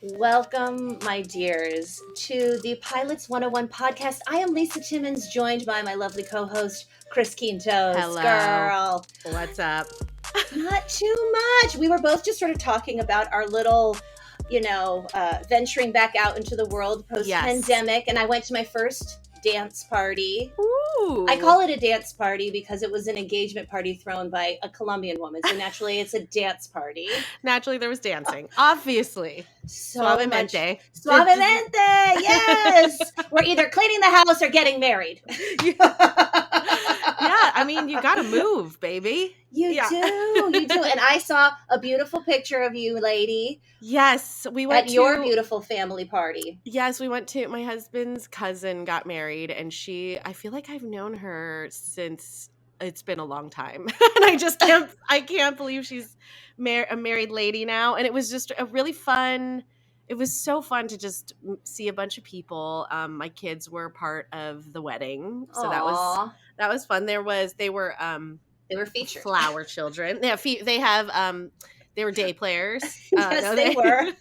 Welcome, my dears, to the Pilots 101 podcast. I am Lisa Timmons, joined by my lovely co-host, Chris Quintos. Hello. Girl. What's up? Not too much. We were both just sort of talking about our little, venturing back out into the world post-pandemic. Yes. And I went to my first dance party. Ooh. I call it a dance party because it was an engagement party thrown by a Colombian woman. So naturally, it's a dance party. Naturally, there was dancing. Obviously. Suavemente. Suavemente, yes! We're either cleaning the house or getting married. Yeah, I mean, you gotta move, baby. You do. And I saw a beautiful picture of you, lady. Yes, we went at your beautiful family party. Yes, we went to my husband's cousin got married, and I feel like I've known her since it's been a long time. And I can't believe she's a married lady now. And it was just a really fun. It was so fun to just see a bunch of people. My kids were part of the wedding, so Aww. that was fun. They were featured flower children. They were day players. Yes, they were.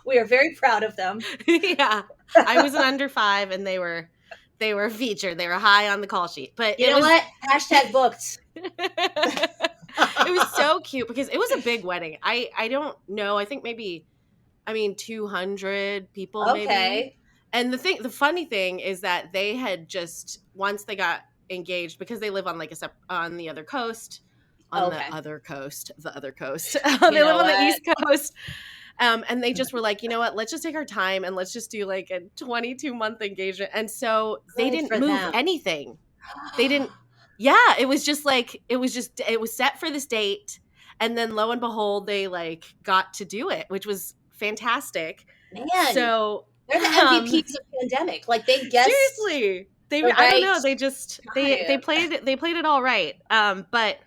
We are very proud of them. Yeah, I was an under 5, and they were featured. They were high on the call sheet. But you know what? Hashtag booked. It was so cute because it was a big wedding. I don't know. I think 200 people. Okay. Maybe. And the funny thing is that they had just, once they got engaged, because they live on on the other coast. The other coast. They live on the East Coast. And they just were like, you know what, let's just take our time and let's just do like a 22-month engagement. And so they didn't move anything. They didn't. Yeah, it was set for this date. And then lo and behold, they got to do it, which was fantastic. Man. So they're the MVPs of the pandemic. They guessed. Seriously. I don't know. They played it all right. But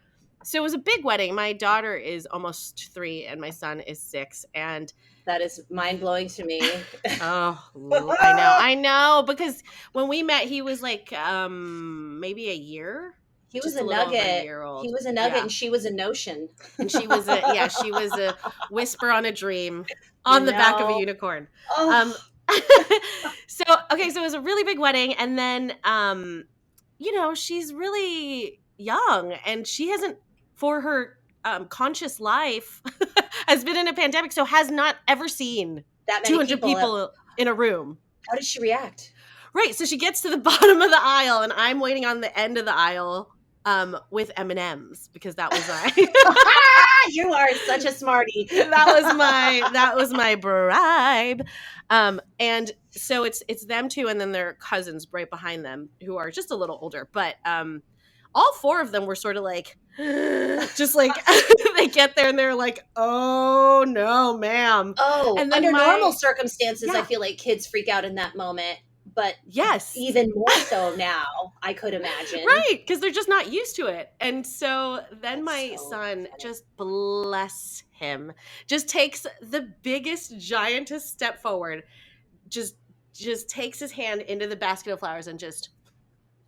so it was a big wedding. My daughter is almost 3 and my son is 6. And that is mind-blowing to me. Oh, I know. Because when we met, he was maybe a year. He was a nugget. He was a nugget, yeah. And she was a notion. And she was a whisper on a dream on the back of a unicorn. Oh. So it was a really big wedding. And then, she's really young and she hasn't, for her conscious life, has been in a pandemic, so has not ever seen that many 200 people in a room. How did she react? Right, so she gets to the bottom of the aisle, and I'm waiting on the end of the aisle with M&Ms, because that was my... You are such a smarty. That was my bribe. And so it's them two, and then their cousins right behind them, who are just a little older, but all 4 of them were sort of just they get there and they're like, oh no, ma'am. Oh, and under normal circumstances, yeah. I feel like kids freak out in that moment. But yes, even more so now, I could imagine. Right, because they're just not used to it. And so then my son, just bless him, just takes the biggest, giantest step forward, just takes his hand into the basket of flowers and just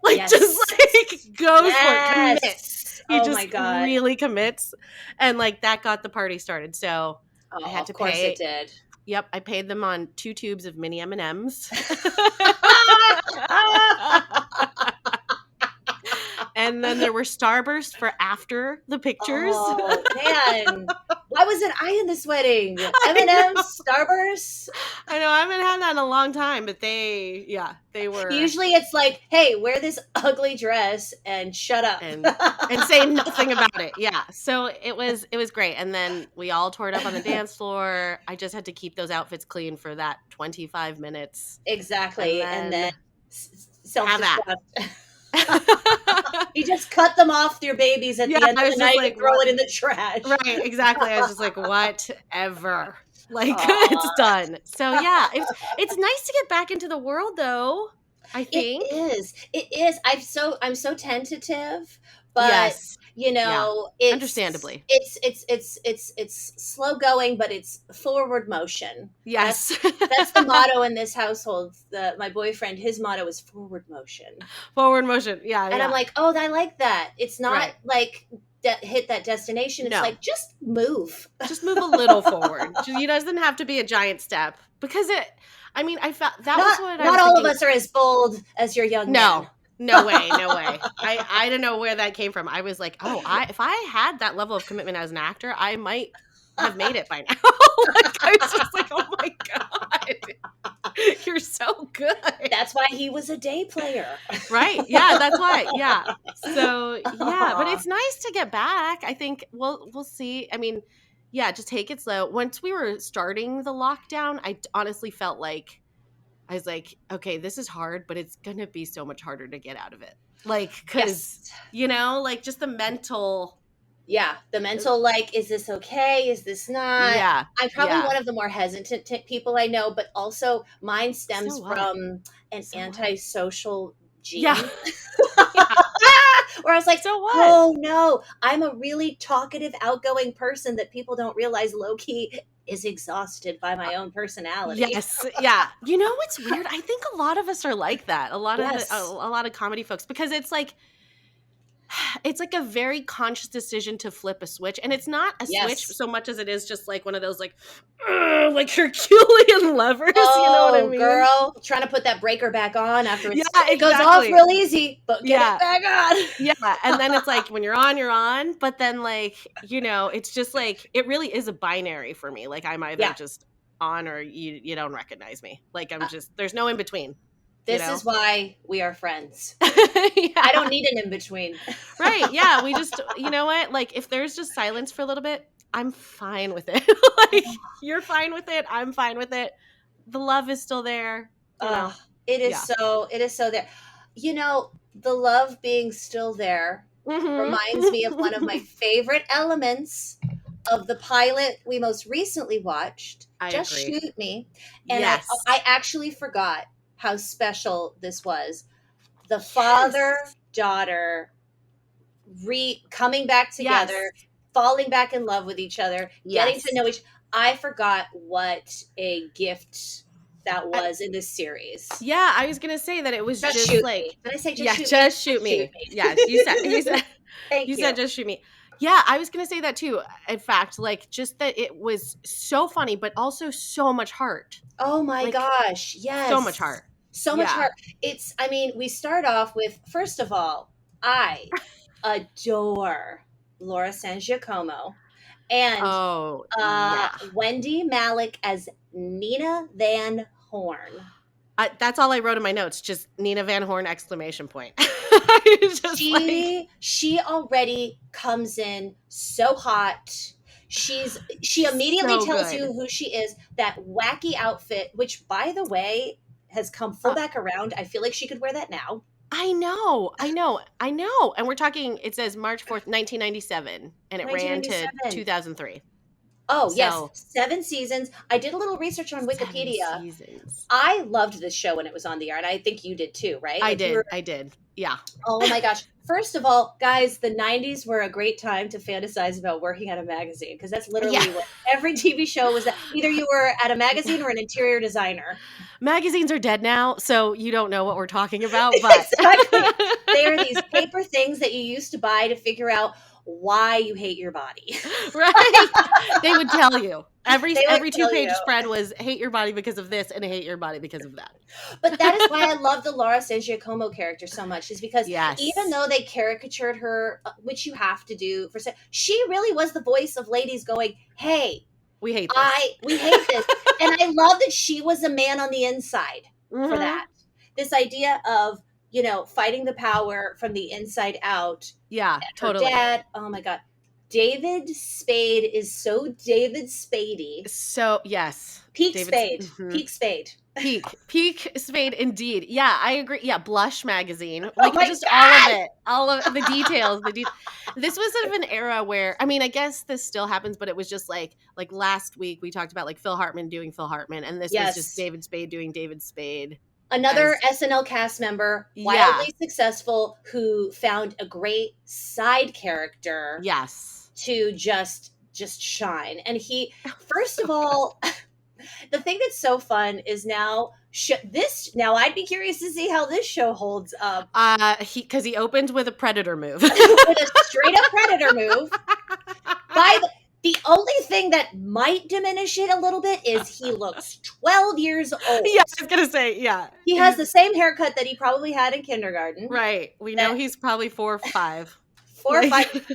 goes for it, commits. He just really commits. And that got the party started. So I had to pay. Of course it did. Yep, I paid them on 2 tubes of mini M&Ms. And then there were Starbursts for after the pictures. Oh, man. Why wasn't I in this wedding? M&M's, Starbursts? I know, I haven't had that in a long time, but they were. Usually it's like, hey, wear this ugly dress and shut up. And say nothing about it. Yeah. So it was great. And then we all tore it up on the dance floor. I just had to keep those outfits clean for that 25 minutes. Exactly. And then self-destruct. You just cut them off your babies at the end of the night and throw it in the trash. Right, exactly. I was just like, whatever. It's done. So yeah, it's nice to get back into the world though, I think. It is. I'm so tentative, but yes. It's understandably. It's slow going, but it's forward motion. Yes. That's the motto in this household. My boyfriend, his motto is forward motion. Forward motion. Yeah. And I'm like, oh, I like that. It's not hit that destination. It's like, just move. Just move a little forward. It doesn't have to be a giant step, because I felt that was what I was not all of us are as bold as your young man. No way. I don't know where that came from. I was like, if I had that level of commitment as an actor, I might have made it by now. I was just like, oh my God, you're so good. That's why he was a day player. Right. Yeah, that's why. Yeah. So, yeah, but it's nice to get back. I think we'll see. Just take it slow. Once we were starting the lockdown, I honestly felt like, I was like, okay, this is hard, but it's going to be so much harder to get out of it. Because, just the mental. Yeah, the mental, is this okay? Is this not? Yeah. I'm probably one of the more hesitant people I know, but also mine stems from an antisocial gene. Yeah. Where I was like, so what? Oh no, I'm a really talkative, outgoing person that people don't realize low-key is exhausted by my own personality. Yes. Yeah. You know what's weird? I think a lot of us are like that. A lot of comedy folks, because it's like a very conscious decision to flip a switch, and it's not a switch so much as it is just like one of those like Herculean levers. You know what I mean? Girl, trying to put that breaker back on after it goes off real easy, but get it back on. Yeah, and then it's like when you're on, but then it's just like it really is a binary for me. Like I'm either just on or you don't recognize me. Like I'm just there's no in between. This is why we are friends. I don't need an in-between. Right, yeah. We just, you know what? Like, if there's just silence for a little bit, I'm fine with it. You're fine with it. I'm fine with it. The love is still there. It is so there. The love being still there reminds me of one of my favorite elements of the pilot we most recently watched, Just agree. Shoot Me. And I actually forgot how special this was. The father-daughter coming back together, falling back in love with each other, getting to know each. I forgot what a gift that was in this series. Yeah, I was gonna say that it was just like. Me. Did I say just shoot me? Yes, you said. You said just shoot me. Yeah, I was gonna say that too. In fact, just that it was so funny, but also so much heart. Oh my gosh! Yes, so much heart. So much heart. We start off with, first of all, I adore Laura Sanjiacomo and Wendy Malik as Nina Van Horn. That's all I wrote in my notes. Just Nina Van Horn ! She already comes in so hot. She immediately tells you who she is. That wacky outfit, which by the way has come full back around. I feel like she could wear that now. I know. And we're talking, it says March 4th, 1997, and it ran to 2003. Oh, yes. 7 seasons. I did a little research on Wikipedia. 7 seasons. I loved this show when it was on the air, and I think you did too, right? I did. Yeah. Oh my gosh. First of all, guys, the 90s were a great time to fantasize about working at a magazine, because that's literally what every TV show was. Either you were at a magazine or an interior designer. Magazines are dead now, so you don't know what we're talking about. But exactly. They are these paper things that you used to buy to figure out why you hate your body. Right. They would tell you. Every 2-page spread was hate your body because of this and hate your body because of that. But that is why I love the Laura Sanjiacomo character so much, is because even though they caricatured her, which you have to do she really was the voice of ladies going, hey, we hate this. We hate this. And I love that she was a man on the inside for that. This idea of, fighting the power from the inside out. Yeah, totally. Her dad, oh my God. David Spade is so David Spadey. So, yes. Peak Spade. Mm-hmm. Peak Spade. Peak Spade, indeed. Yeah, I agree. Yeah, Blush magazine. All of it. All of the details. This was sort of an era where, I guess this still happens, but it was just like last week we talked about Phil Hartman doing Phil Hartman, and this was just David Spade doing David Spade. Another SNL cast member, wildly successful, who found a great side character. Yes. To just shine. And he, first of all, the thing that's so fun is now Now I'd be curious to see how this show holds up. Because he opened with a predator move. With a straight up predator move. The only thing that might diminish it a little bit is he looks 12 years old. Yeah, I was gonna say, yeah. He has the same haircut that he probably had in kindergarten. Right. We know he's probably 4 or 5. 4 or 5.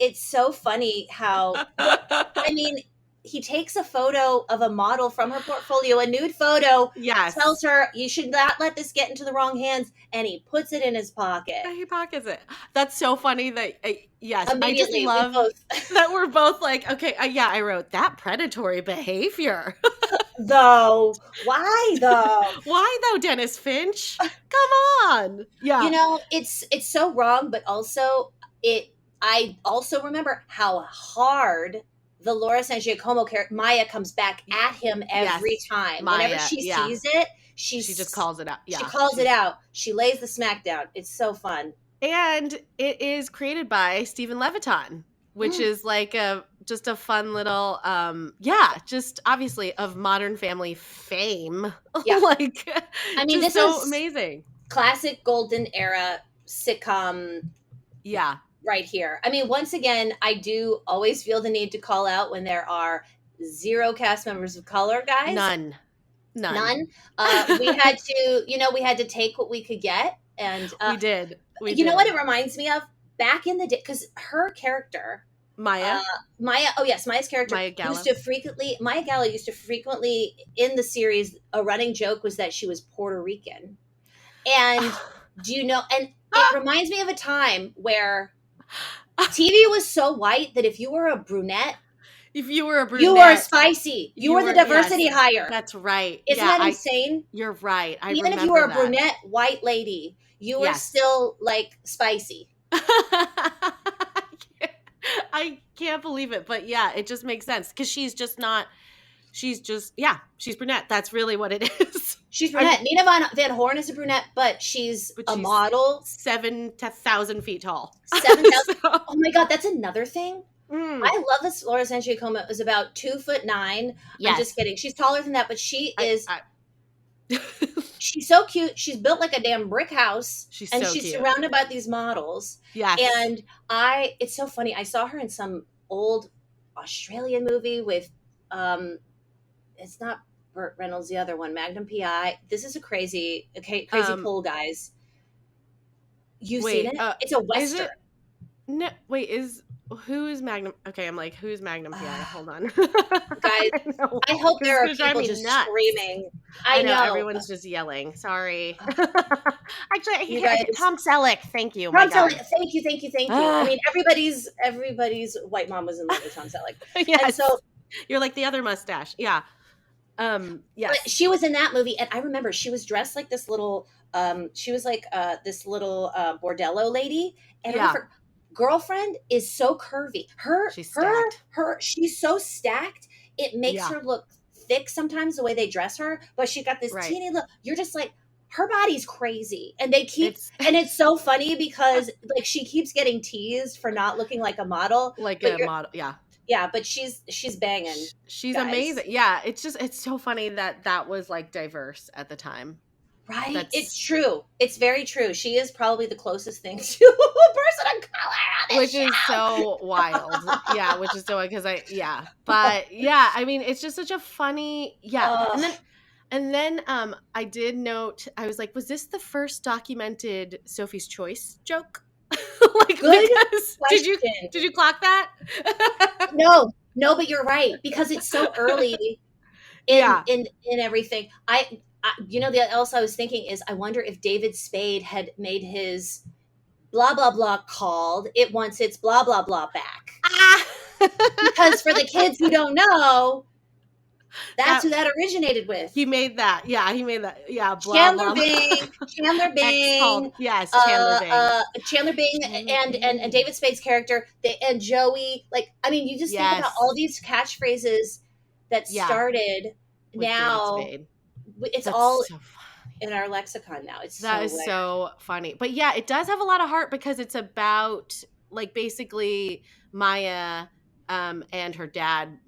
It's so funny how, I mean, he takes a photo of a model from her portfolio, a nude photo. Yes. Tells her, you should not let this get into the wrong hands, and he puts it in his pocket. He pockets it. That's so funny that, yes. Immediately, I just love that we're both like, okay, I wrote that predatory behavior. Though. Why, though? Why, though, Dennis Finch? Come on. Yeah. It's so wrong, but also, I also remember how hard the Laura Sanjiacomo character, Maya, comes back at him every time. Maya, whenever she sees it, she just calls it out. Yeah. She calls it out. She lays the smack down. It's so fun. And it is created by Stephen Levitan, which is like just a fun little, just obviously of Modern Family fame. Yeah. This is amazing. Classic golden era sitcom. Yeah. Right here. I mean, once again, I do always feel the need to call out when there are 0 cast members of color, guys. None. We had to take what we could get, and we did. Know what it reminds me of? Back in the day, because her character, Maya. Maya's character Maya Gallo used to frequently in the series. A running joke was that she was Puerto Rican, and do you know? And it reminds me of a time where TV was so white that if you were a brunette, you were spicy. You were the diversity hire. That's right. Isn't that insane? You're right. Even if you were a brunette white lady, you were still like spicy. I can't believe it, but yeah, it just makes sense because she's brunette. That's really what it is. She's brunette. Nina Van Horn is a brunette, but she's a model. 7,000 feet tall. 7,000. Oh my God, that's another thing. I love this. Laura Sanjiacomo is about 2'9". Yes. I'm just kidding. She's taller than that, but she is. She's so cute. She's built like a damn brick house. She's surrounded by these models. Yes. And it's so funny. I saw her in some old Australian movie with, it's not Burt Reynolds, the other one, Magnum PI. This is a crazy pull, guys. You've seen it? It's a Western. Who is Magnum? Okay, I'm like, who's Magnum PI? Hold on. Guys, I hope there are people just screaming. I know. Everyone's just yelling. Sorry. Actually, Tom Selleck. Thank you. Tom Selleck. Thank you. I mean, everybody's white mom was in love with Tom Selleck. Yes. And so you're like the other mustache. Yeah. Yes. But she was in that movie, and I remember she was dressed like this little, bordello lady, and her girlfriend is so curvy. She's so stacked. It makes her look thick sometimes the way they dress her, but she got this teeny look. You're just like, her body's crazy, and and it's so funny because like she keeps getting teased for not looking like a model, Yeah, but she's banging. She's amazing. Yeah, it's so funny that was like diverse at the time. Right? It's true. It's very true. She is probably the closest thing to a person of color on this show. Is so wild. Yeah, which is so because But yeah, I mean, it's just such a funny And then I did note, I was like, was this the first documented Sophie's Choice joke? Good question. Did you clock that? No, but you're right, because it's so early in everything. The else I was thinking is, I wonder if David Spade had made his blah blah blah called It Wants Its blah blah blah back. Because for the kids who don't know, that's who that originated with. He made that. Yeah, he made that. Yeah, blah, Chandler blah, Bing. Chandler Bing. Yes, Chandler Bing. Chandler Bing and David Spade's character, and Joey. Like, I mean, you just think about all these catchphrases that started with now. It's all so in our lexicon now. That is so funny. But yeah, it does have a lot of heart because it's about like basically Maya and her dad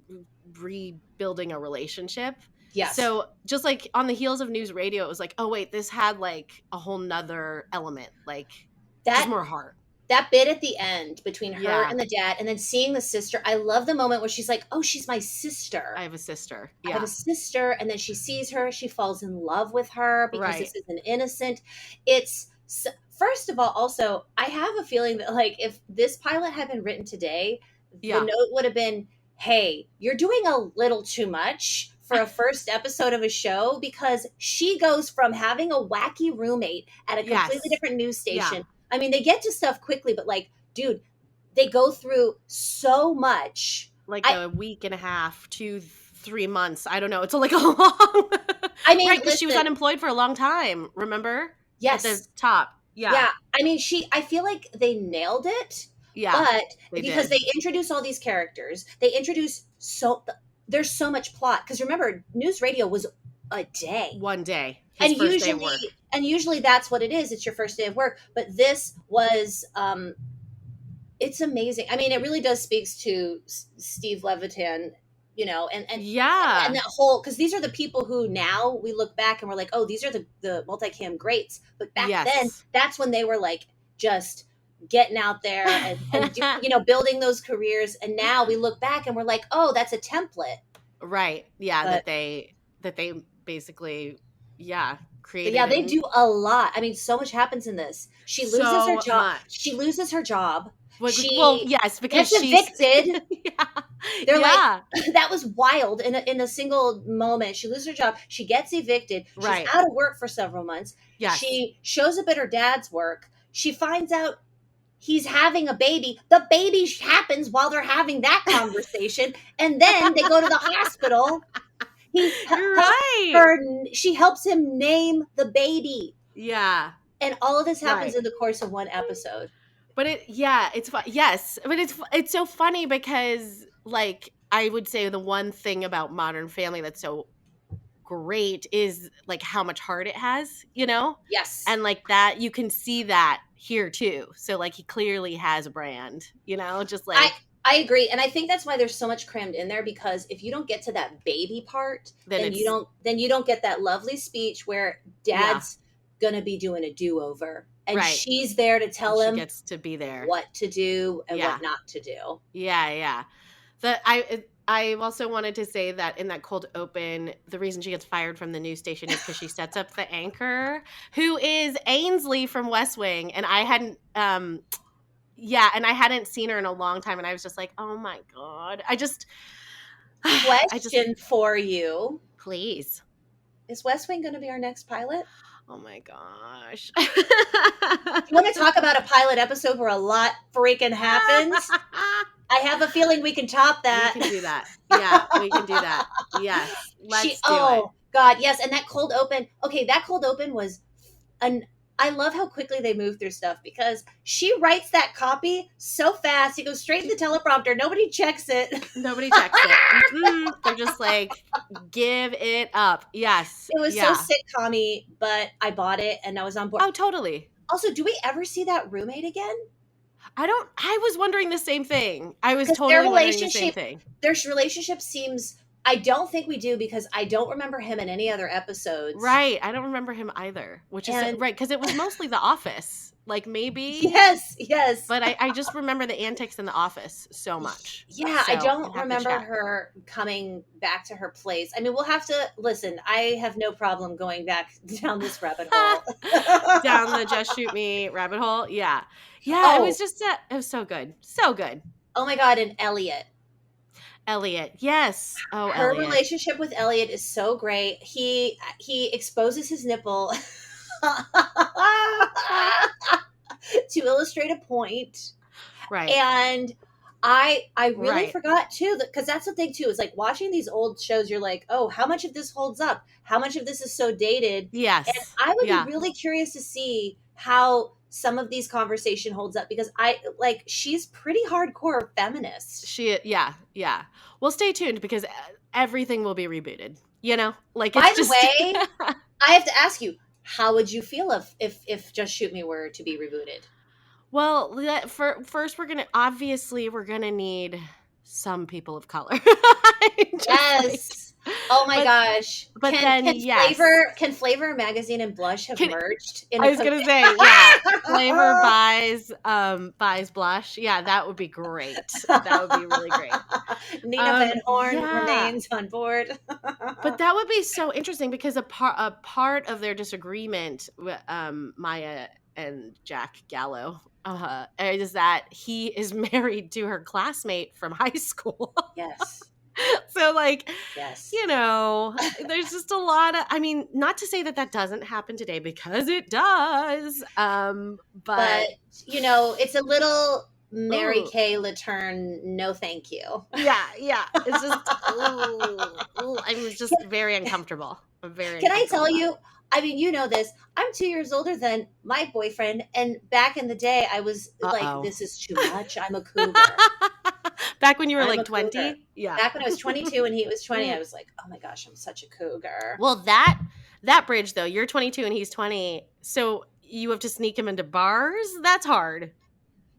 rebuilding a relationship. Yes. So just like on the heels of news radio, it was like, oh wait, this had like a whole nother element, like just more heart. That bit at the end between her and the dad, and then seeing the sister. I love the moment where she's like, oh, she's my sister. I have a sister. Yeah. I have a sister. And then she sees her. She falls in love with her because this is an innocent. It's, first of all, also, I have a feeling that like if this pilot had been written today, the note would have been, hey, you're doing a little too much for a first episode of a show, because she goes from having a wacky roommate at a completely different news station. Yeah. I mean, they get to stuff quickly, but like, dude, they go through so much. Like a week and a half, 2-3 months. I don't know. It's like a long. I mean, right, because she was unemployed for a long time. Remember? Yes. At the top. Yeah. Yeah. I mean, I feel like they nailed it. Yeah. But because they introduce all these characters, they introduce there's so much plot. Because remember, news radio was a day. One day. And usually that's what it is. It's your first day of work. But this was, it's amazing. I mean, it really does speaks to Steve Levitan, you know, and that whole, because these are the people who now we look back and we're like, oh, these are the multicam greats. But back then, that's when they were like just getting out there and you know, building those careers. And now we look back and we're like, oh, that's a template. Right. Yeah. But, that they basically, created. Yeah, they do a lot. I mean, so much happens in this. She loses her job. She loses her job. Well, yes, because she's evicted. They're like, that was wild. In a single moment, she loses her job. She gets evicted. She's out of work for several months. Yes. She shows up at her dad's work. She finds out he's having a baby. The baby happens while they're having that conversation. And then they go to the hospital. She helps him name the baby. Yeah. And all of this happens in the course of one episode. But it's fun. Yes. But it's so funny because, like, I would say the one thing about Modern Family that's so great is like how much heart it has, you know? Yes. And like that, you can see that here too. So like he clearly has a brand, you know, just like. I agree. And I think that's why there's so much crammed in there, because if you don't get to that baby part, then you don't get that lovely speech where dad's going to be doing a do-over. And she's there to tell him, she gets to be there, what to do and what not to do. Yeah. I also wanted to say that in that cold open, the reason she gets fired from the news station is because she sets up the anchor, who is Ainsley from West Wing. And I hadn't, and I hadn't seen her in a long time. And I was just like, oh my God. Question for you. Please. Is West Wing going to be our next pilot? Oh my gosh. You want to talk about a pilot episode where a lot freaking happens? I have a feeling we can top that. We can do that. Yeah, we can do that. Yes. Let's do it. Oh, God, yes. And that cold open. Okay, that cold open was I love how quickly they move through stuff, because she writes that copy so fast. It goes straight to the teleprompter. Nobody checks it. Nobody checks it. Mm-hmm. They're just like, give it up. Yes. It was so sitcom-y, but I bought it and I was on board. Oh, totally. Also, do we ever see that roommate again? I was wondering the same thing. I was totally wondering the same thing. Their relationship seems... I don't think we do, because I don't remember him in any other episodes. Right. I don't remember him either, which is right, because it was mostly The Office. Like maybe. Yes. But I just remember the antics in The Office so much. Yeah, so I don't remember her coming back to her place. I mean, we'll have to listen. I have no problem going back down this rabbit hole. Down the Just Shoot Me rabbit hole. Yeah. Yeah, it was just, it was so good. So good. Oh my God, and Elliot, yes. Oh, her relationship with Elliot is so great. He exposes his nipple to illustrate a point, right? And I really forgot too, because that's the thing too. Is like watching these old shows. You're like, oh, how much of this holds up? How much of this is so dated? Yes, and I would be really curious to see how some of these conversation holds up, because she's pretty hardcore feminist. Yeah. Well, stay tuned, because everything will be rebooted, you know, like, by the way, I have to ask you, how would you feel if Just Shoot Me were to be rebooted? Well, first we're going to need some people of color. Yes. Oh my gosh. But can Flavor Magazine and Blush have merged? I was gonna say, yeah. Flavor buys Blush. Yeah, that would be great. That would be really great. Nina Van Horn remains on board. But that would be so interesting because a part of their disagreement with Maya and Jack Gallo is that he is married to her classmate from high school. Yes. So, like, yes, you know, there's just a lot of, I mean, not to say that doesn't happen today, because it does. But you know, it's a little Mary Kay Latourne, no thank you. Yeah. It's just, I'm just very uncomfortable. Can I tell you? I mean, you know this. I'm 2 years older than my boyfriend, and back in the day, I was like, "This is too much. I'm a cougar." Back when you were like 20? Yeah. Back when I was 22 and he was 20, I was like, "Oh my gosh, I'm such a cougar." Well, that bridge though, you're 22 and he's 20, so you have to sneak him into bars? That's hard.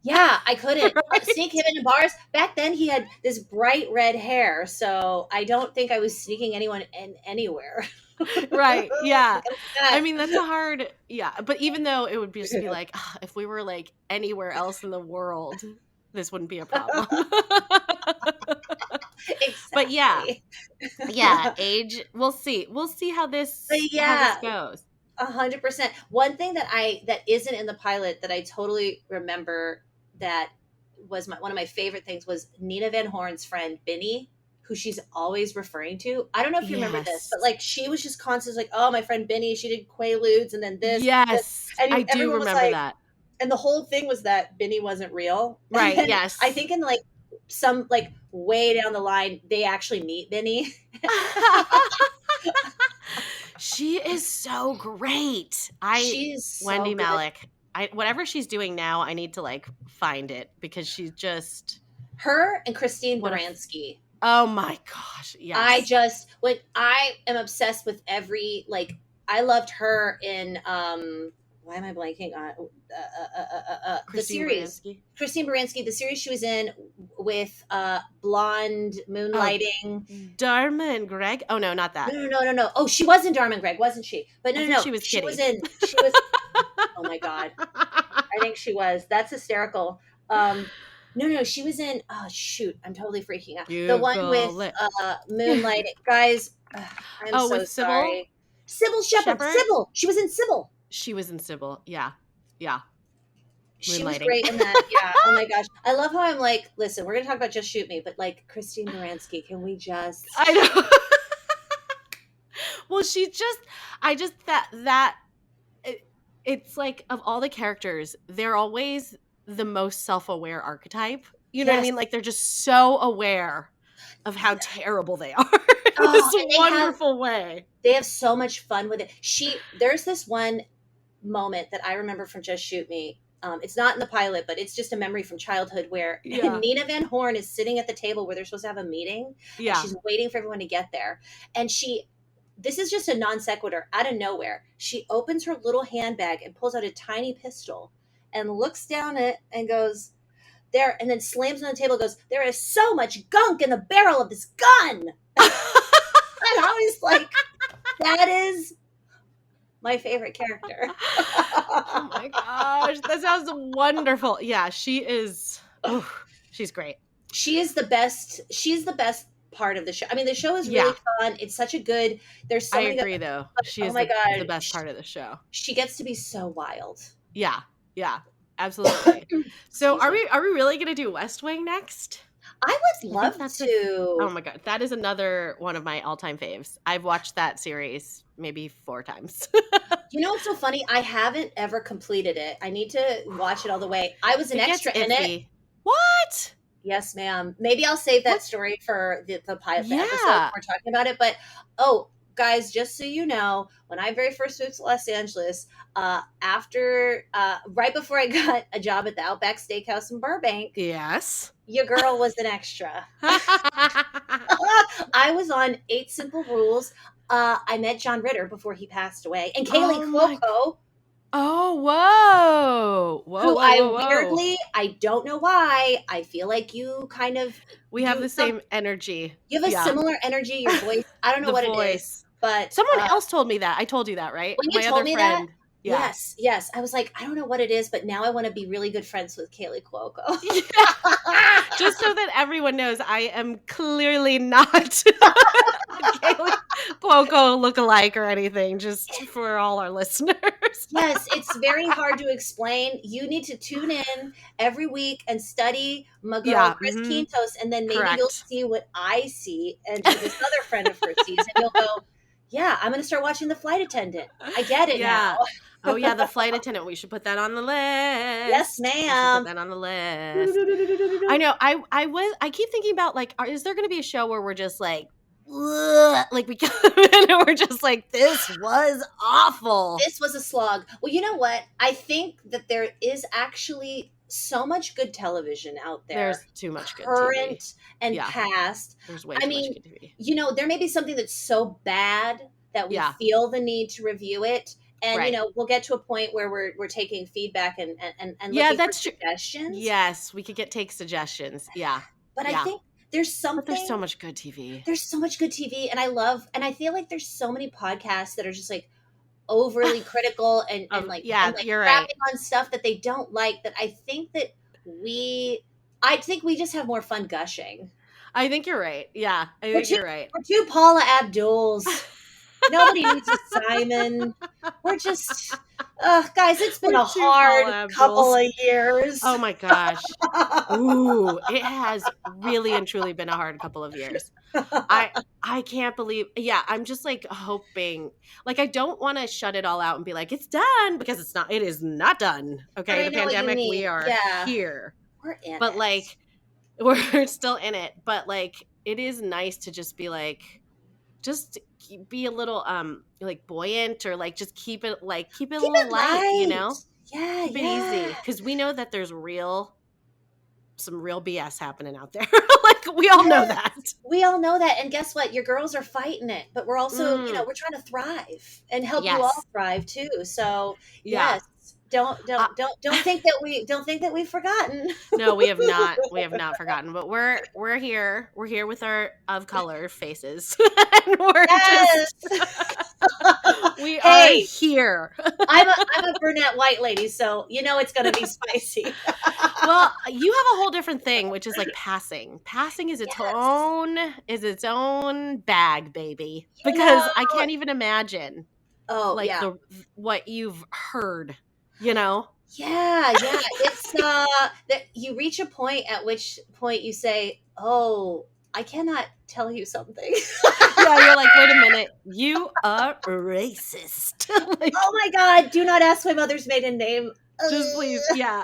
Yeah, I couldn't sneak him into bars. Back then, he had this bright red hair, so I don't think I was sneaking anyone in anywhere. Right. Yeah. I mean, that's a hard. Yeah. But even though it would just be like, if we were like anywhere else in the world, this wouldn't be a problem. Exactly. But yeah, age. We'll see how this goes. 100%. One thing that isn't in the pilot that I totally remember that was one of my favorite things was Nina Van Horn's friend Binny, who she's always referring to. I don't know if you remember this, but like she was just constantly like, "Oh, my friend Binny, she did Quaaludes and then this." Yes, this. And I do remember that. And the whole thing was that Binny wasn't real. Right, yes. I think in like some like way down the line, they actually meet Binny. She is so great. She's so Wendy good. Malik. Whatever she's doing now, I need to like find it because she's just her and Christine Baranski. Oh my gosh. Yes. I am obsessed with every, like, I loved her in, why am I blanking on the series? Baranski. Christine Baranski, the series she was in with blonde moonlighting. Dharma and Greg? Oh, no, not that. No. Oh, she was in Dharma and Greg, wasn't she? But no. She was kidding. She was, oh my God. I think she was. That's hysterical. No, she was in. Oh shoot, I'm totally freaking out. The one with Moonlight, guys. I'm so sorry. Sybil Shepherd. Sybil. She was in Sybil. Yeah. She was great in that. Yeah. Oh my gosh, I love how I'm like, listen, we're gonna talk about Just Shoot Me, but like Christine Baranski, can we just? I know. Well, it's like of all the characters, they're always the most self-aware archetype. You know what I mean? Like they're just so aware of how terrible they are in this wonderful way. They have so much fun with it. There's this one moment that I remember from Just Shoot Me. It's not in the pilot, but it's just a memory from childhood where Nina Van Horn is sitting at the table where they're supposed to have a meeting. Yeah. And she's waiting for everyone to get there. And this is just a non sequitur out of nowhere. She opens her little handbag and pulls out a tiny pistol and looks down it and goes, there, and then slams on the table and goes, "There is so much gunk in the barrel of this gun." And I was like, that is my favorite character. Oh my gosh. That sounds wonderful. Yeah, she is. Oh, she's great. She is the best. She's the best part of the show. I mean, the show is really fun. It's such a good. There's so many. I agree, though. She is the best part of the show. She gets to be so wild. Yeah, absolutely. So, are we really going to do West Wing next? I would love to. Oh my God, that is another one of my all-time faves. I've watched that series maybe 4 times. You know what's so funny? I haven't ever completed it. I need to watch it all the way. I was an extra in it. What? Yes, ma'am. Maybe I'll save that story for the pilot episode we're talking about it. But, guys, just so you know, when I very first moved to Los Angeles, right before I got a job at the Outback Steakhouse in Burbank, yes, your girl was an extra. I was on 8 Simple Rules. I met John Ritter before he passed away, and Kaylee Cuoco. Oh, whoa. Weirdly, I don't know why, I feel like you kind of we have the same energy. You have a similar energy, your voice. I don't know what it is, but someone else told me that. I told you that, right? When you told me that, yes. I was like, I don't know what it is, but now I want to be really good friends with Kaylee Cuoco. Just so that everyone knows, I am clearly not Kaylee Cuoco lookalike or anything, just for all our listeners. Yes, it's very hard to explain. You need to tune in every week and study my girl Chris Quintos, and then maybe you'll see what I see and what this other friend of hers sees, and you'll go, yeah, I'm going to start watching The Flight Attendant. I get it now. Oh, yeah, The Flight Attendant. We should put that on the list. Yes, ma'am. We should put that on the list. I know. I keep thinking about, like, is there going to be a show where we're just like, like we come in and we're just like, this was awful. This was a slog. Well, you know what? I think that there is actually so much good television out there. There's too much good current TV. And past. There's way too much good TV. You know, there may be something that's so bad that we feel the need to review it. And, you know, we'll get to a point where we're taking feedback and looking for suggestions. Yes, we could take suggestions. Yeah. But I think there's something. But there's so much good TV. There's so much good TV. And I feel like there's so many podcasts that are just like overly critical and you're crapping right on stuff that they don't like, that I think we just have more fun gushing. I think you're right. Yeah. You're right. We're two Paula Abduls. Nobody needs a Simon. We're just, guys, it's been a hard couple of years. Oh my gosh. Ooh, it has really and truly been a hard couple of years. I can't believe, I'm just like hoping, like, I don't want to shut it all out and be like, it's done, because it is not done. Okay. The pandemic, we are here. We're in but it. Like, we're still in it. But like, it is nice to just be like, just be a little like buoyant, or like just keep it a little light, you know? Yeah, keep it easy, because we know that there's some real BS happening out there. Like, we all know that. We all know that, and guess what? Your girls are fighting it, but we're also, you know, we're trying to thrive and help you all thrive too. So yes. Don't think that we've forgotten. No, we have not. We have not forgotten. But we're here. We're here with our of color faces. And we're we are here. I'm a brunette white lady, so you know it's gonna be spicy. Well, you have a whole different thing, which is like passing. Passing is its own bag, baby. Because I can't even imagine. What you've heard. You know? Yeah. It's that you reach a point at which point you say, "Oh, I cannot tell you something." You're like, wait a minute, you are racist. Like, oh my God, do not ask my mother's maiden name. Just please, yeah.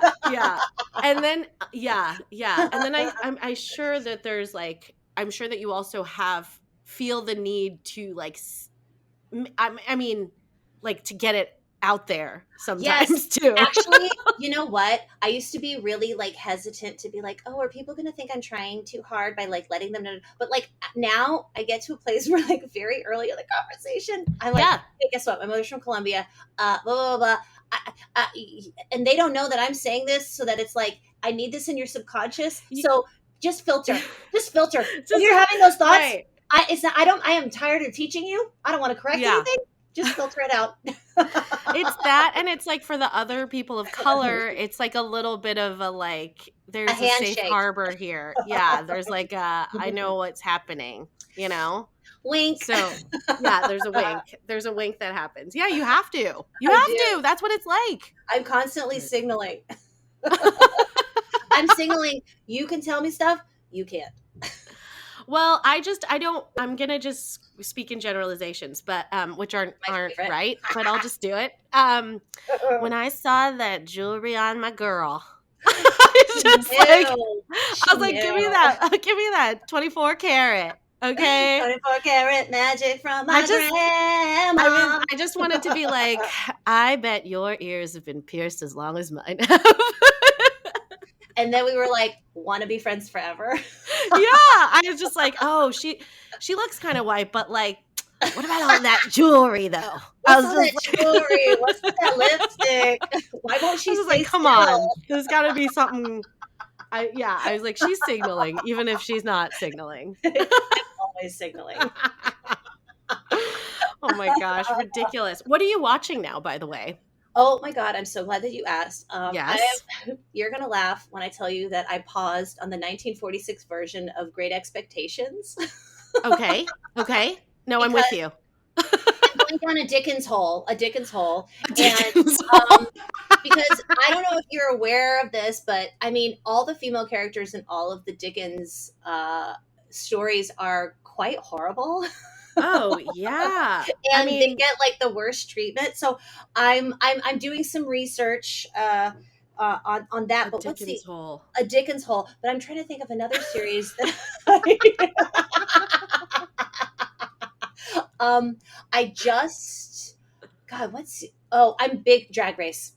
And then, and then I'm sure that there's like, I'm sure that you also feel the need to like, I mean, like, to get it out there sometimes too. Actually, you know what? I used to be really like hesitant to be like, oh, are people going to think I'm trying too hard by like letting them know? But like now I get to a place where like very early in the conversation, I'm like, hey, guess what? My mother's from Colombia, blah, blah, blah. And they don't know that I'm saying this, so that it's like, I need this in your subconscious. So just filter. If you're having those thoughts, I am tired of teaching you. I don't want to correct anything. Just filter it out. It's that, and it's like for the other people of color, it's like a little bit of a like, there's a safe harbor here. Yeah, there's like I know what's happening, you know? Wink. So there's a wink. There's a wink that happens. Yeah, you have to. You have to. That's what it's like. I'm constantly signaling. I'm signaling. You can tell me stuff. You can't. Well, I'm going to just speak in generalizations, but which aren't right, but I'll just do it. When I saw that jewelry on my girl, I was like, give me that 24 karat. Okay. 24 karat magic from my grandma. I just wanted to be like, I bet your ears have been pierced as long as mine have. And then we were like, want to be friends forever. I was just like, oh, she looks kind of white, but like, What about all that jewelry, though? What's all that jewelry? What's with that lipstick? Why won't she stay come still? on. There's got to be something. I was like, she's signaling, even if she's not signaling. I'm always signaling. Oh my gosh, ridiculous. What are you watching now, by the way? Oh my God, I'm so glad that you asked. Yes. You're going to laugh when I tell you that I paused on the 1946 version of Great Expectations. Okay. No, I'm with you. I'm going down a Dickens hole. Because I don't know if you're aware of this, but I mean, all the female characters in all of the Dickens stories are quite horrible. Oh yeah, and they get like the worst treatment. So I'm doing some research on that. But what's a Dickens hole? But I'm trying to think of another series that I just I'm big Drag Race.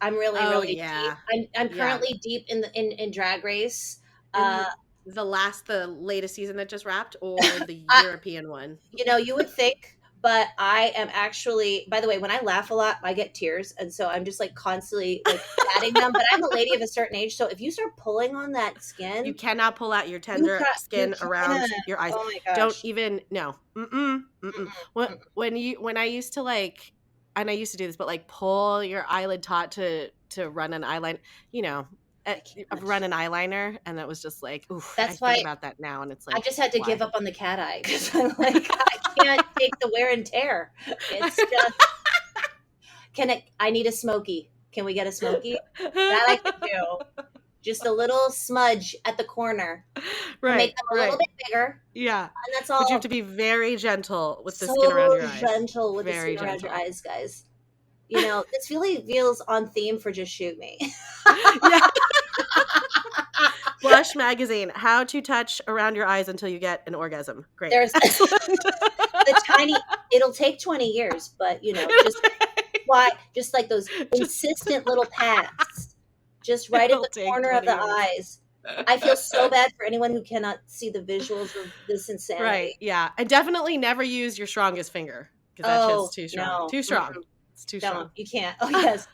I'm really yeah. deep. I'm currently deep in Drag Race. The latest season that just wrapped, or the European one? You would think, but I am actually, by the way, when I laugh a lot, I get tears. And so I'm just like constantly like patting them. But I'm a lady of a certain age. So if you start pulling on that skin, you cannot pull out your tender skin around your eyes. Oh my gosh. Don't even, no. When I used to like, and I used to do this, but like pull your eyelid taut to run an eyeliner, run an eyeliner, and that was just like, oof. That's I think about that now, and it's like I just had to give up on the cat eye because I'm like, I can't take the wear and tear. It's just I need a smoky. Can we get a smoky? That I can do. Just a little smudge at the corner. Right. Make them a little bit bigger. Yeah. And that's all. But you have to be very gentle with the skin around your eyes. Gentle with the skin around your eyes, guys. This really feels on theme for Just Shoot Me. Yeah. Blush magazine, how to touch around your eyes until you get an orgasm. Great. There's it'll take 20 years, but just like those insistent little pats, just right at the corner of the eyes. I feel so bad for anyone who cannot see the visuals of this insanity. Right, yeah. And definitely never use your strongest finger, because that's just too strong. No. Too strong. Mm-hmm. It's too strong. You can't. Oh, yes.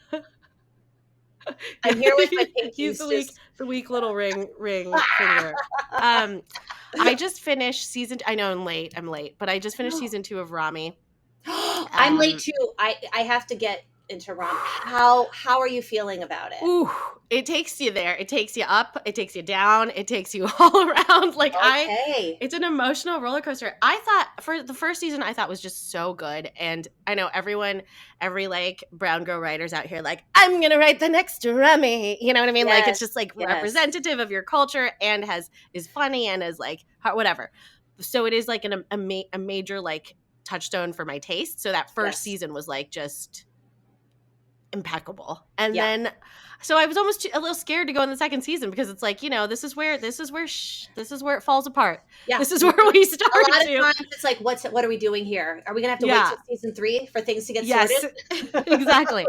I'm here with my pinky. He's the weak little ring finger. I just finished I know I'm late, but I just finished season 2 of Rami. I'm late too. I have to get into Rami. How are you feeling about it? Ooh, it takes you there. It takes you up. It takes you down. It takes you all around. Like it's an emotional roller coaster. I thought for the first season, I thought was just so good. And I know every like brown girl writers out here, like, I'm going to write the next Rami. You know what I mean? Yes, like, it's just like representative of your culture and is funny and is like, whatever. So it is like a major like touchstone for my taste. So that first season was like just impeccable. And then so I was almost a little scared to go in the second season because it's like, this is where it falls apart. Yeah. This is where we start. A lot of times it's like, what are we doing here? Are we gonna have to wait till season 3 for things to get sorted? Exactly.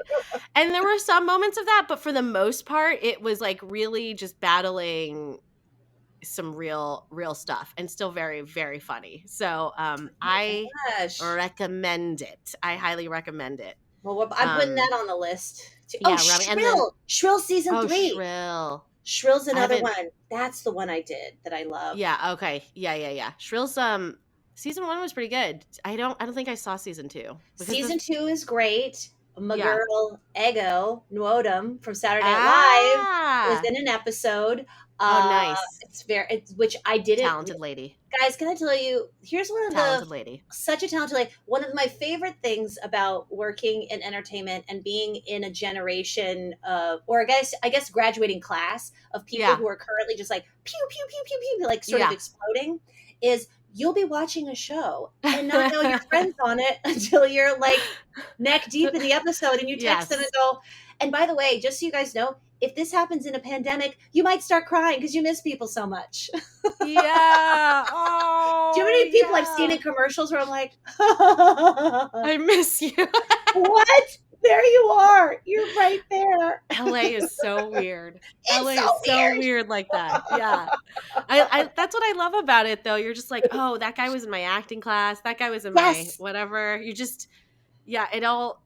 And there were some moments of that, but for the most part, it was like really just battling some real stuff and still very, very funny. So I recommend it. I highly recommend it. Well, I'm putting that on the list. Shrill season 3. Shrill's another one. That's the one I did that I love. Yeah. Okay. Yeah. Shrill's season 1 was pretty good. I don't think I saw season 2. Season 2 is great. My girl Ego Nwodum from Saturday Night Live is in an episode. Nice. Which I didn't. Talented lady. Guys, can I tell you? Here's one of such a talented lady. One of my favorite things about working in entertainment and being in a generation of, or I guess graduating class of people who are currently just like pew pew pew pew pew, like sort of exploding, is you'll be watching a show and not know your friends on it until you're like neck deep in the episode and you text them and go. And by the way, just so you guys know, if this happens in a pandemic, you might start crying because you miss people so much. Yeah. Oh, do you know how many people I've seen in commercials where I'm like, I miss you. What? There you are. You're right there. LA is so weird. It's LA so is so weird. weird like that. Yeah. I that's what I love about it though. You're just like, oh, that guy was in my acting class. That guy was in my whatever. You just it all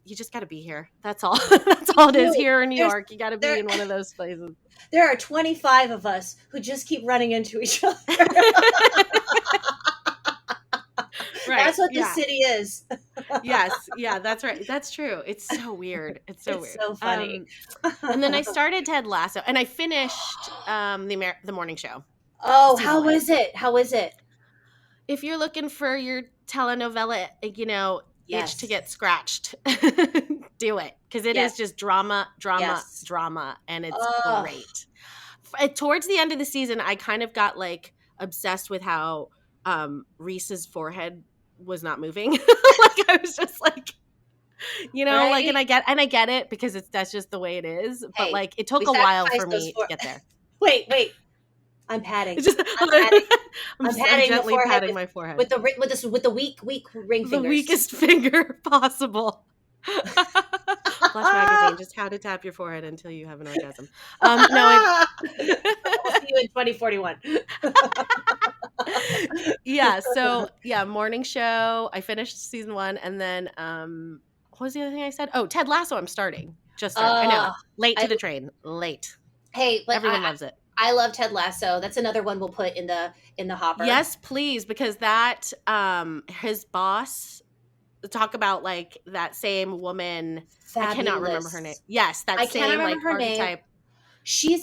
you just gotta be here. That's all. That's all it is here in New York. You gotta be in one of those places. There are 25 of us who just keep running into each other. Right. That's what the city is. Yes. Yeah, that's right. That's true. It's so weird. It's so weird. So funny. And then I started Ted Lasso and I finished the morning show. Oh, how is it? How is it? If you're looking for your telenovela, itch to get scratched, do it. Because it is just drama, and it's great. Towards the end of the season, I kind of got like obsessed with how Reese's forehead was not moving. Like I was just like, like, and I get it because that's just the way it is. Hey, but like, it took a while for me to get there. Wait. I'm patting. I'm gently patting my forehead with the weak ring fingers. The weakest finger possible. Flash magazine, just how to tap your forehead until you have an orgasm. No, we'll see you in 2041. Yeah. So morning show. I finished season 1, and then what was the other thing I said? Oh, Ted Lasso. I'm starting. Just started. I know. Late to the train. Late. Hey, but everyone loves it. I love Ted Lasso. That's another one we'll put in the hopper. Yes, please, because that his boss. Talk about like that same woman. Fabulous. I cannot remember her name. Yes, that same like archetype.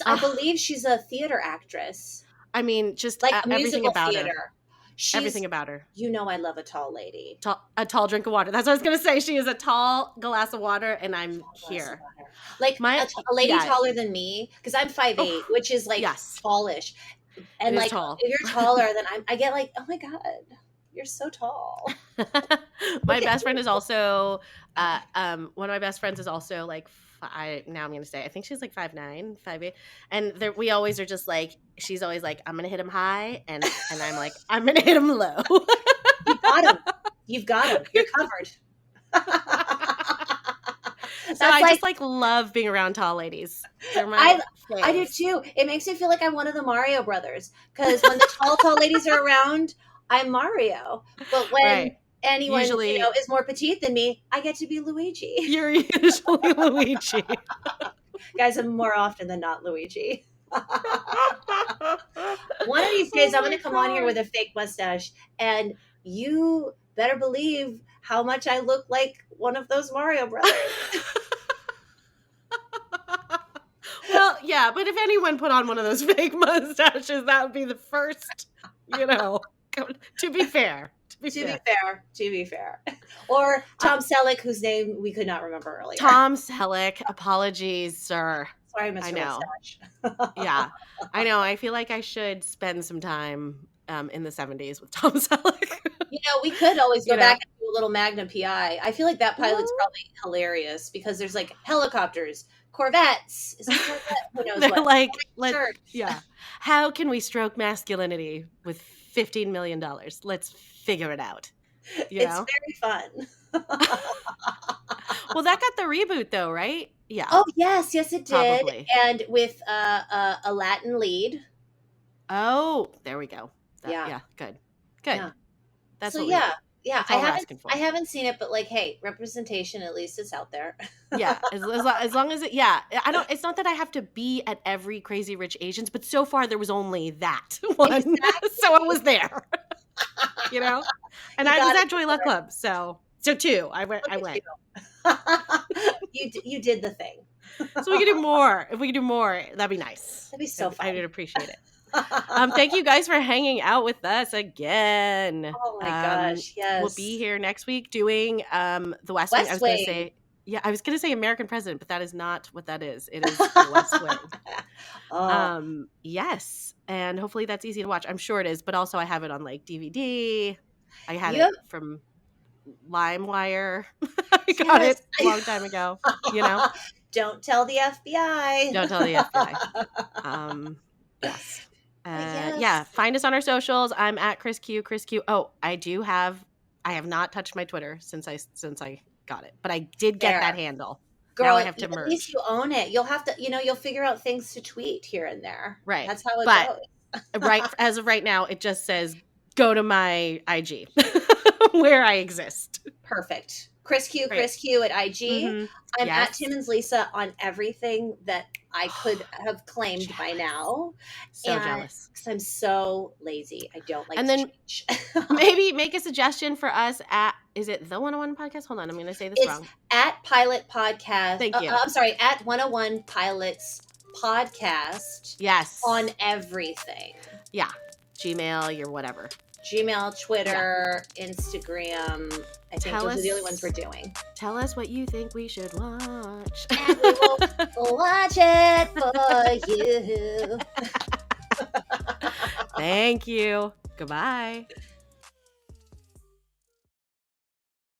I believe she's a theater actress. I mean, just like everything about theater. Her. Everything about her. I love a tall lady. A tall drink of water. That's what I was going to say. She is a tall glass of water, and I'm here. Like a lady taller than me, because I'm 5'8", which is like tallish. And like tall. If you're taller, then I get like, oh my God. You're so tall. My best friend is also one of my best friends is also like now I'm going to say I think she's like 5'9", 5'8", and we always are just like she's always like I'm going to hit him high and I'm like I'm going to hit him low. You've got him. You're covered. So I just like love being around tall ladies. I do too. It makes me feel like I'm one of the Mario brothers because when the tall ladies are around, I'm Mario. But when anyone usually, is more petite than me, I get to be Luigi. You're usually Luigi. Guys, I'm more often than not Luigi. One of these days, I'm going to come on here with a fake mustache, and you better believe how much I look like one of those Mario brothers. Well, yeah, but if anyone put on one of those fake mustaches, that would be the first, to be fair. To be fair. Or Tom Selleck, whose name we could not remember earlier. Tom Selleck. Apologies, sir. Sorry, Mr. Mustache. Yeah. I know. I feel like I should spend some time in the 70s with Tom Selleck. We could always go back and do a little Magnum PI. I feel like that pilot's probably hilarious because there's like helicopters, Corvettes. Is it Corvette? Who knows They're what? like, how can we stroke masculinity with $15 million? Let's figure it out. It's very fun. Well, that got the reboot though, right? Yeah. Oh, yes, it did. Probably. And with a Latin lead. Oh, there we go. Yeah, good. Yeah. That's so, what I haven't seen it, but like, hey, representation, at least it's out there. Yeah, as long as it, it's not that I have to be at every Crazy Rich Asians, but so far there was only that one, exactly. So I was there, and I was at Joy Luck Club, so 2, I went. You did the thing. So we can do more. If we can do more, that'd be nice. That'd be so fun. I would appreciate it. Thank you guys for hanging out with us again. Oh my gosh, yes. We'll be here next week doing the West Wing. I was gonna say American President, but that is not what that is. It is the West Wing. Yes, and hopefully that's easy to watch. I'm sure it is, but also I have it on like DVD. I had it from LimeWire. I got it a long time ago. Don't tell the FBI. Don't tell the FBI. Yes. Yeah, find us on our socials. I'm at Chris Q. Oh, I have not touched my Twitter since I got it. But I did get that handle. Girl, now I have to merge. At least you own it. You'll have to, you'll figure out things to tweet here and there. Right. That's how it goes. Right. As of right now, it just says, go to my IG where I exist. Perfect. Chris Q at IG. Mm-hmm. I'm at Timmons Lisa on everything that I could have claimed by now. Jealous. Because I'm so lazy. I don't like change. Maybe make a suggestion for us is it the 101 Podcast? Hold on, I'm going to say this wrong. At Pilot Podcast. Thank you. I'm sorry, at 101 Pilots Podcast. Yes. On everything. Yeah. Gmail, your whatever. Gmail, Twitter, Instagram. I think those are the only ones we're doing. Tell us what you think we should watch. And we will watch it for you. Thank you. Goodbye.